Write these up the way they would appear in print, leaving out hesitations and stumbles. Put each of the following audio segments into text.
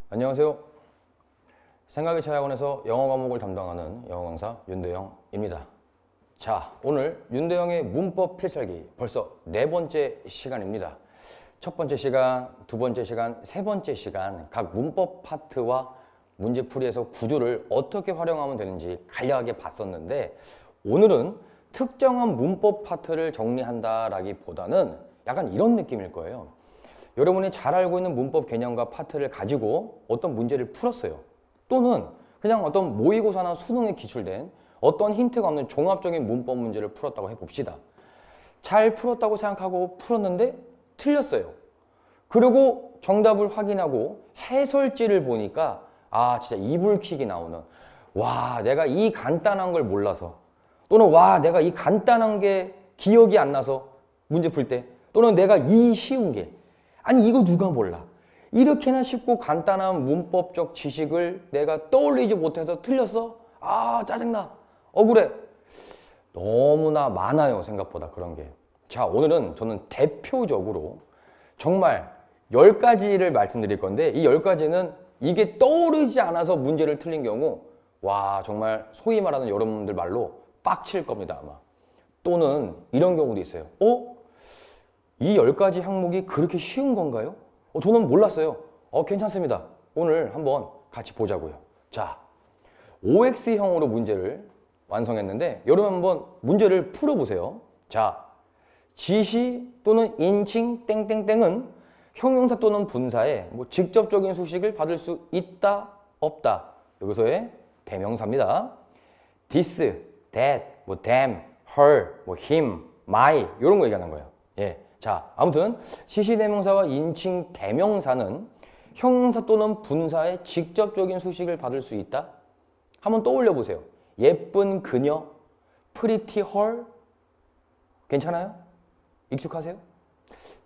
안녕하세요. 생각의 차이학원에서 영어 과목을 담당하는 영어 강사 윤대영입니다. 자, 오늘 윤대영의 문법 필살기 벌써 네 번째 시간입니다. 첫 번째 시간, 두 번째 시간, 세 번째 시간 각 문법 파트와 문제풀이에서 구조를 어떻게 활용하면 되는지 간략하게 봤었는데 오늘은 특정한 문법 파트를 정리한다라기보다는 약간 이런 느낌일 거예요. 여러분이 잘 알고 있는 문법 개념과 파트를 가지고 어떤 문제를 풀었어요. 또는 그냥 어떤 모의고사나 수능에 기출된 어떤 힌트가 없는 종합적인 문법 문제를 풀었다고 해봅시다. 잘 풀었다고 생각하고 풀었는데 틀렸어요. 그리고 정답을 확인하고 해설지를 보니까 진짜 이불킥이 나오는 와, 내가 이 간단한 걸 몰라서 또는 와, 내가 이 간단한 게 기억이 안 나서 문제 풀 때 또는 내가 이 쉬운 게 아니 이거 누가 몰라. 이렇게나 쉽고 간단한 문법적 지식을 내가 떠올리지 못해서 틀렸어? 짜증나. 억울해. 너무나 많아요, 생각보다 그런 게. 자, 오늘은 저는 대표적으로 정말 10가지를 말씀드릴 건데 이 10가지는 이게 떠오르지 않아서 문제를 틀린 경우 와, 정말 소위 말하는 여러분들 말로 빡칠 겁니다, 아마. 또는 이런 경우도 있어요. 이 10가지 항목이 그렇게 쉬운 건가요? 저는 몰랐어요. 괜찮습니다. 오늘 한번 같이 보자고요. 자, OX형으로 문제를 완성했는데 여러분 한번 문제를 풀어보세요. 자, 지시 또는 인칭 땡땡땡은 형용사 또는 분사에 직접적인 수식을 받을 수 있다, 없다. 여기서의 대명사입니다. this, that, them, her, him, my 이런 거 얘기하는 거예요. 예. 자, 아무튼 시시대명사와 인칭 대명사는 형용사 또는 분사의 직접적인 수식을 받을 수 있다? 한번 떠올려 보세요. 예쁜 그녀, pretty her 괜찮아요? 익숙하세요?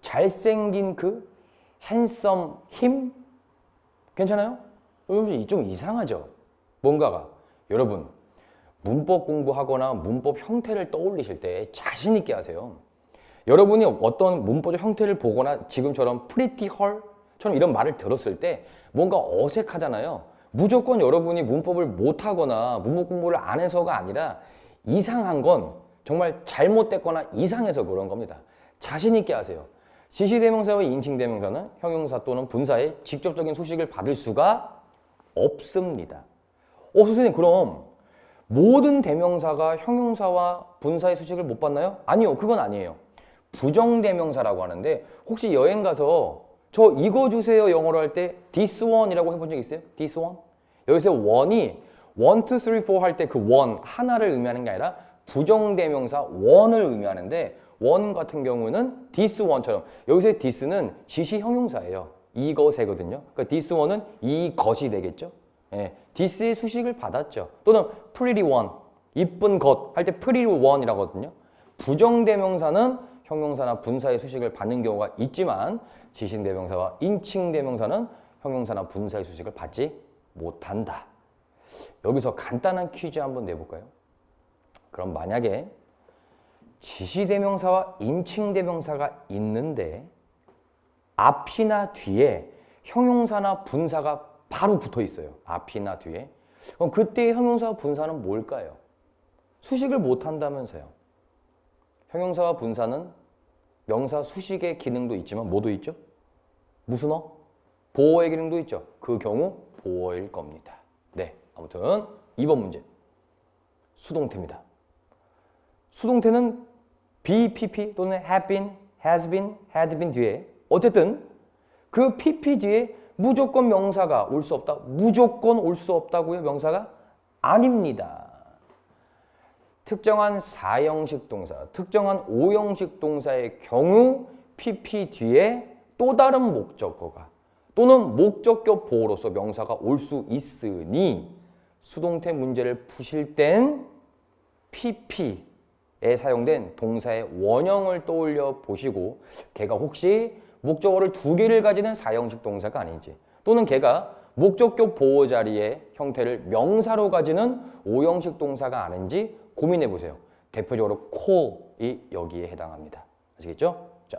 잘생긴 그, handsome him 괜찮아요? 좀 이상하죠? 뭔가가. 여러분, 문법 공부하거나 문법 형태를 떠올리실 때 자신 있게 하세요. 여러분이 어떤 문법적 형태를 보거나 지금처럼 pretty her처럼 이런 말을 들었을 때 뭔가 어색하잖아요. 무조건 여러분이 문법을 못하거나 문법 공부를 안 해서가 아니라 이상한 건 정말 잘못됐거나 이상해서 그런 겁니다. 자신 있게 하세요. 지시대명사와 인칭대명사는 형용사 또는 분사의 직접적인 수식을 받을 수가 없습니다. 선생님, 그럼 모든 대명사가 형용사와 분사의 수식을 못 받나요? 아니요, 그건 아니에요. 부정대명사라고 하는데 혹시 여행 가서 저 이거 주세요 영어로 할 때 this one이라고 해본 적 있어요? this one? 여기서 one이 1, 2, 3, 4 할 때 그 one 하나를 의미하는 게 아니라 부정대명사 one을 의미하는데 one 같은 경우는 this one처럼 여기서의 this는 지시 형용사예요. 이것이거든요. 그러니까 this one은 이것이 되겠죠. 예, this의 수식을 받았죠. 또는 pretty one, 이쁜 것 할 때 pretty one이라고 하거든요. 부정대명사는 형용사나 분사의 수식을 받는 경우가 있지만 지신대명사와 인칭대명사는 형용사나 분사의 수식을 받지 못한다. 여기서 간단한 퀴즈 한번 내볼까요? 그럼 만약에 지시대명사와 인칭대명사가 있는데 앞이나 뒤에 형용사나 분사가 바로 붙어 있어요. 앞이나 뒤에. 그럼 그때의 형용사와 분사는 뭘까요? 수식을 못한다면서요. 형용사와 분사는 명사 수식의 기능도 있지만 뭐도 있죠? 무슨 보어의 기능도 있죠. 그 경우 보어일 겁니다. 네, 아무튼 2번 문제. 수동태입니다. 수동태는 be, pp 또는 have been, has been, had been 뒤에 어쨌든 그 pp 뒤에 무조건 명사가 올 수 없다. 무조건 올 수 없다고요? 명사가? 아닙니다. 특정한 4형식 동사, 특정한 5형식 동사의 경우 PP 뒤에 또 다른 목적어가 또는 목적격 보호로서 명사가 올 수 있으니 수동태 문제를 푸실 땐 PP에 사용된 동사의 원형을 떠올려 보시고 걔가 혹시 목적어를 2개를 가지는 4형식 동사가 아닌지 또는 걔가 목적격 보호 자리의 형태를 명사로 가지는 5형식 동사가 아닌지 고민해 보세요. 대표적으로 call이 여기에 해당합니다. 아시겠죠? 자,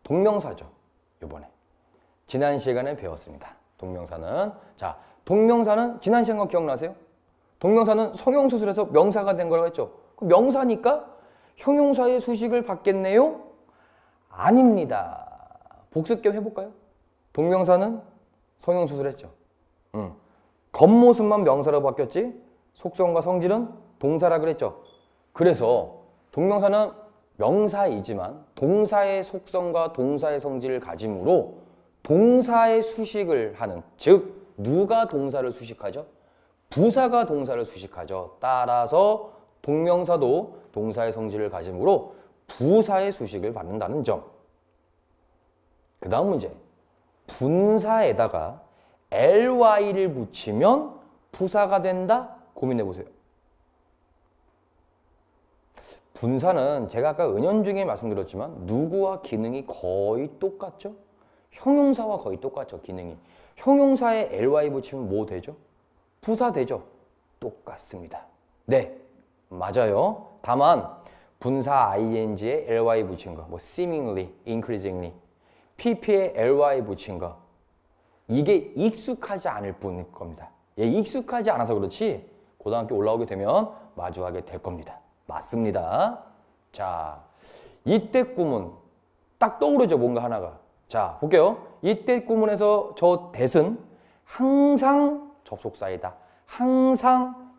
동명사죠. 요번에 지난 시간에 배웠습니다. 동명사는. 자, 동명사는 지난 시간 거 기억나세요? 동명사는 성형수술에서 명사가 된 거라고 했죠. 그럼 명사니까 형용사의 수식을 받겠네요? 아닙니다. 복습 겸 해볼까요? 동명사는 성형수술했죠. 겉모습만 명사로 바뀌었지 속성과 성질은 동사라 그랬죠. 그래서 동명사는 명사이지만 동사의 속성과 동사의 성질을 가지므로 동사의 수식을 하는, 즉 누가 동사를 수식하죠? 부사가 동사를 수식하죠. 따라서 동명사도 동사의 성질을 가지므로 부사의 수식을 받는다는 점. 그 다음 문제. 분사에다가 ly를 붙이면 부사가 된다? 고민해 보세요. 분사는 제가 아까 은연중에 말씀드렸지만 누구와 기능이 거의 똑같죠? 형용사와 거의 똑같죠, 기능이. 형용사에 ly 붙이면 뭐 되죠? 부사 되죠? 똑같습니다. 네, 맞아요. 다만 분사 ing에 ly 붙인 거, 뭐 seemingly, increasingly, pp에 ly 붙인 거, 이게 익숙하지 않을 뿐일 겁니다. 예, 익숙하지 않아서 그렇지 고등학교 올라오게 되면 마주하게 될 겁니다. 맞습니다. 자, 이때 구문 딱 떠오르죠, 뭔가 하나가. 자, 볼게요. 이때 구문에서 저 that은 항상 접속사이다. 항상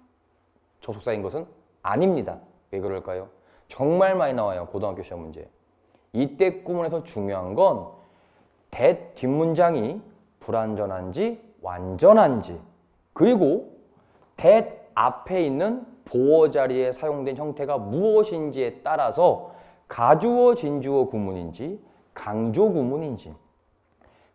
접속사인 것은 아닙니다. 왜 그럴까요? 정말 많이 나와요, 고등학교 시험 문제. 이때 구문에서 중요한 건 that 뒷문장이 불완전한지 완전한지, 그리고 that 앞에 있는 보어 자리에 사용된 형태가 무엇인지에 따라서 가주어 진주어 구문인지 강조 구문인지,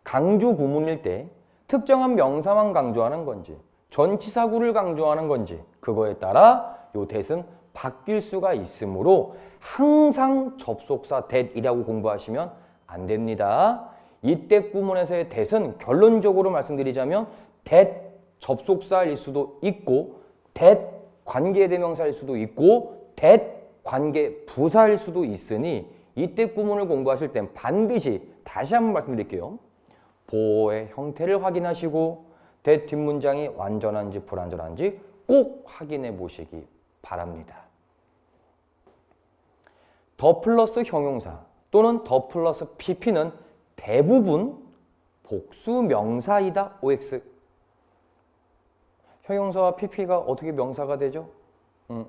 강조 구문일 때 특정한 명사만 강조하는 건지 전치사구를 강조하는 건지, 그거에 따라 요 that은 바뀔 수가 있으므로 항상 접속사 that이라고 공부하시면 안 됩니다. 이때 구문에서의 that은 결론적으로 말씀드리자면 that 접속사일 수도 있고 that 관계대명사일 수도 있고 that 관계부사일 수도 있으니 이때 구문을 공부하실 땐 반드시 다시 한번 말씀드릴게요. 보어의 형태를 확인하시고 that 뒷문장이 완전한지 불완전한지 꼭 확인해 보시기 바랍니다. 더 플러스 형용사 또는 더 플러스 pp는 대부분 복수 명사이다. OX. 형용사와 pp가 어떻게 명사가 되죠?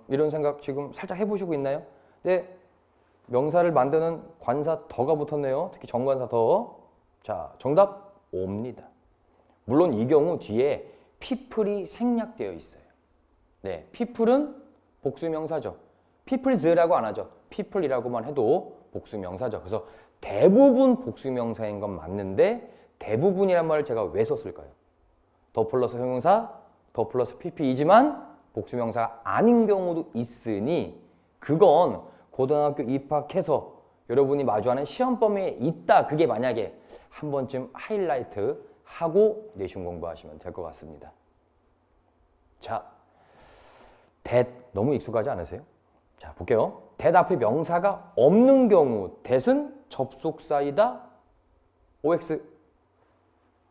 이런 생각 지금 살짝 해보시고 있나요? 네, 명사를 만드는 관사 더가 붙었네요. 특히 정관사 더. 자, 정답 O입니다. 물론 이 경우 뒤에 people이 생략되어 있어요. 네, people은 복수명사죠. peoples라고 안 하죠. people이라고만 해도 복수명사죠. 그래서 대부분 복수명사인 건 맞는데 대부분이란 말을 제가 왜 썼을까요? 더 플러스 형용사, 더 플러스 pp이지만 복수명사가 아닌 경우도 있으니 그건 고등학교 입학해서 여러분이 마주하는 시험 범위에 있다. 그게 만약에 한 번쯤 하이라이트 하고 내신 공부하시면 될 것 같습니다. 자, that 너무 익숙하지 않으세요? 자, 볼게요. that 앞에 명사가 없는 경우 that은 접속사이다. OX.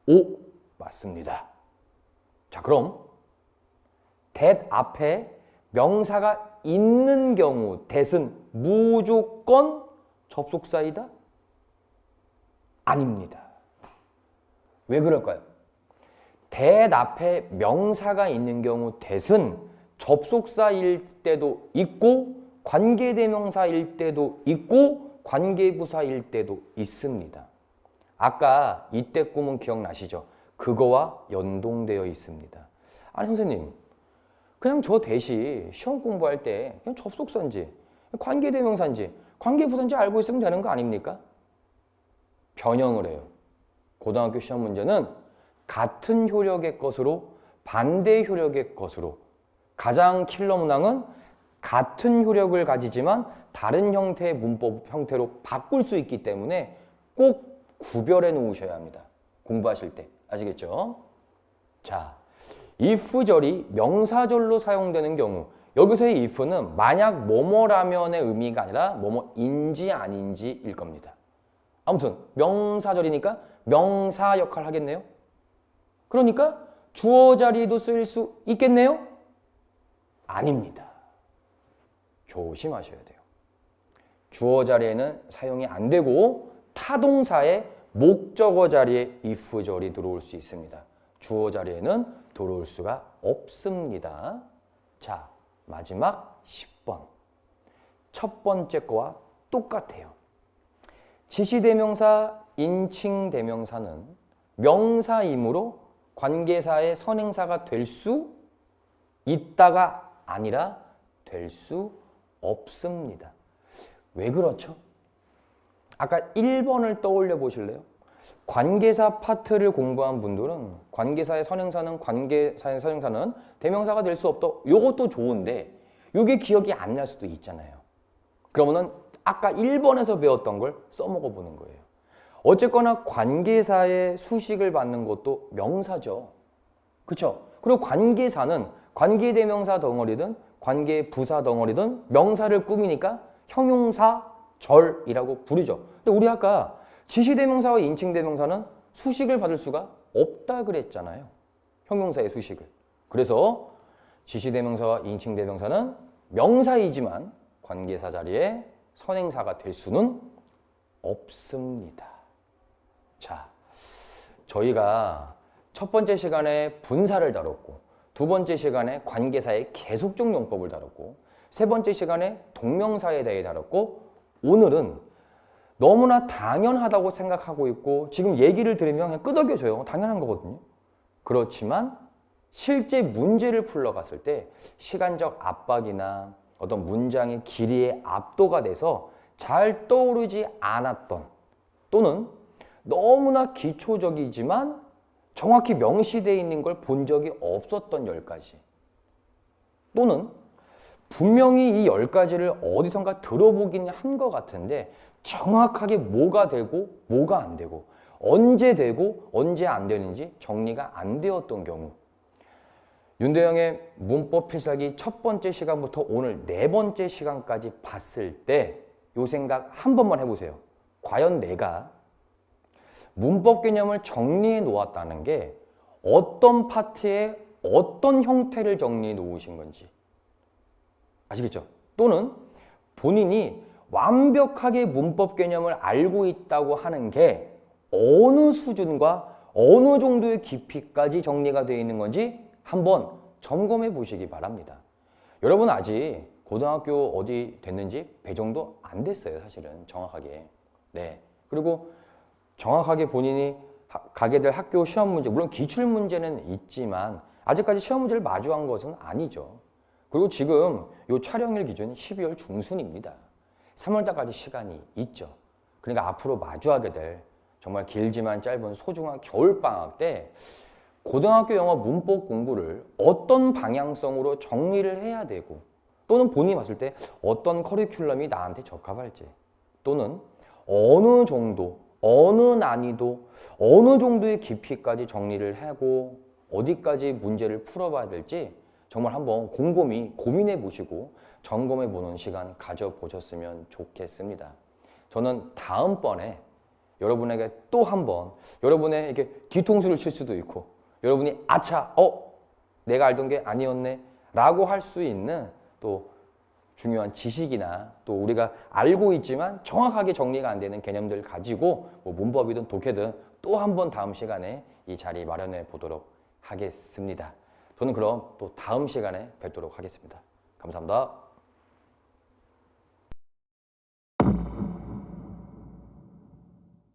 O. 맞습니다. 자, 그럼 that 앞에 명사가 있는 경우 that은 무조건 접속사이다? 아닙니다. 왜 그럴까요? that 앞에 명사가 있는 경우 that은 접속사일 때도 있고 관계대명사일 때도 있고 관계부사일 때도 있습니다. 아까 이때 구문 기억나시죠? 그거와 연동되어 있습니다. 아니 선생님, 그냥 저 that이 시험 공부할 때 그냥 접속사인지 관계대명사인지 관계부사인지 알고 있으면 되는 거 아닙니까? 변형을 해요. 고등학교 시험 문제는 같은 효력의 것으로 반대 효력의 것으로, 가장 킬러 문항은 같은 효력을 가지지만 다른 형태의 문법 형태로 바꿀 수 있기 때문에 꼭 구별해 놓으셔야 합니다. 공부하실 때. 아시겠죠? 자, if절이 명사절로 사용되는 경우, 여기서의 if는 만약 뭐뭐라면의 의미가 아니라 뭐뭐인지 아닌지일 겁니다. 아무튼 명사절이니까 명사 역할을 하겠네요. 그러니까 주어 자리에도 쓰일 수 있겠네요? 아닙니다. 조심하셔야 돼요. 주어 자리에는 사용이 안 되고 타동사의 목적어 자리에 if절이 들어올 수 있습니다. 주어 자리에는 들어올 수가 없습니다. 자, 마지막 10번. 첫 번째 거와 똑같아요. 지시대명사, 인칭대명사는 명사이므로 관계사의 선행사가 될 수 있다가 아니라 될 수 없습니다. 왜 그렇죠? 아까 1번을 떠올려 보실래요? 관계사 파트를 공부한 분들은 관계사의 선행사는 대명사가 될 수 없다. 이것도 좋은데 이게 기억이 안 날 수도 있잖아요. 그러면은 아까 1번에서 배웠던 걸 써먹어 보는 거예요. 어쨌거나 관계사의 수식을 받는 것도 명사죠. 그렇죠? 그리고 관계사는 관계대명사 덩어리든 관계부사 덩어리든 명사를 꾸미니까 형용사절이라고 부르죠. 근데 우리 아까 지시대명사와 인칭대명사는 수식을 받을 수가 없다 그랬잖아요. 형용사의 수식을. 그래서 지시대명사와 인칭대명사는 명사이지만 관계사 자리에 선행사가 될 수는 없습니다. 자, 저희가 첫 번째 시간에 분사를 다뤘고 두 번째 시간에 관계사의 계속적 용법을 다뤘고 세 번째 시간에 동명사에 대해 다뤘고 오늘은 너무나 당연하다고 생각하고 있고 지금 얘기를 들으면 그냥 끄덕여져요. 당연한 거거든요. 그렇지만 실제 문제를 풀러갔을 때 시간적 압박이나 어떤 문장의 길이에 압도가 돼서 잘 떠오르지 않았던 또는 너무나 기초적이지만 정확히 명시되어 있는 걸 본 적이 없었던 10가지 또는 분명히 이 10가지를 어디선가 들어보긴 한 것 같은데 정확하게 뭐가 되고 뭐가 안 되고 언제 안 되는지 정리가 안 되었던 경우 윤대영의 문법 필살기 첫 번째 시간부터 오늘 네 번째 시간까지 봤을 때 이 생각 한 번만 해보세요. 과연 내가 문법 개념을 정리해 놓았다는 게 어떤 파트에 어떤 형태를 정리해 놓으신 건지 아시겠죠? 또는 본인이 완벽하게 문법 개념을 알고 있다고 하는 게 어느 수준과 어느 정도의 깊이까지 정리가 되어 있는 건지 한번 점검해 보시기 바랍니다. 여러분 아직 고등학교 어디 됐는지 배정도 안 됐어요. 사실은 정확하게. 네. 그리고 정확하게 본인이 가게 될 학교 시험 문제, 물론 기출 문제는 있지만 아직까지 시험 문제를 마주한 것은 아니죠. 그리고 지금 이 촬영일 기준 12월 중순입니다. 3월달까지 시간이 있죠. 그러니까 앞으로 마주하게 될 정말 길지만 짧은 소중한 겨울방학 때 고등학교 영어 문법 공부를 어떤 방향성으로 정리를 해야 되고 또는 본인이 봤을 때 어떤 커리큘럼이 나한테 적합할지 또는 어느 정도, 어느 난이도, 어느 정도의 깊이까지 정리를 하고 어디까지 문제를 풀어봐야 될지 정말 한번 곰곰이 고민해 보시고 점검해 보는 시간 가져보셨으면 좋겠습니다. 저는 다음번에 여러분에게 또 한번 여러분의 이렇게 뒤통수를 칠 수도 있고 여러분이 아차, 내가 알던 게 아니었네 라고 할 수 있는 또 중요한 지식이나 또 우리가 알고 있지만 정확하게 정리가 안 되는 개념들 가지고 뭐 문법이든 독해든 또 한번 다음 시간에 이 자리 마련해 보도록 하겠습니다. 저는 그럼 또 다음 시간에 뵙도록 하겠습니다. 감사합니다.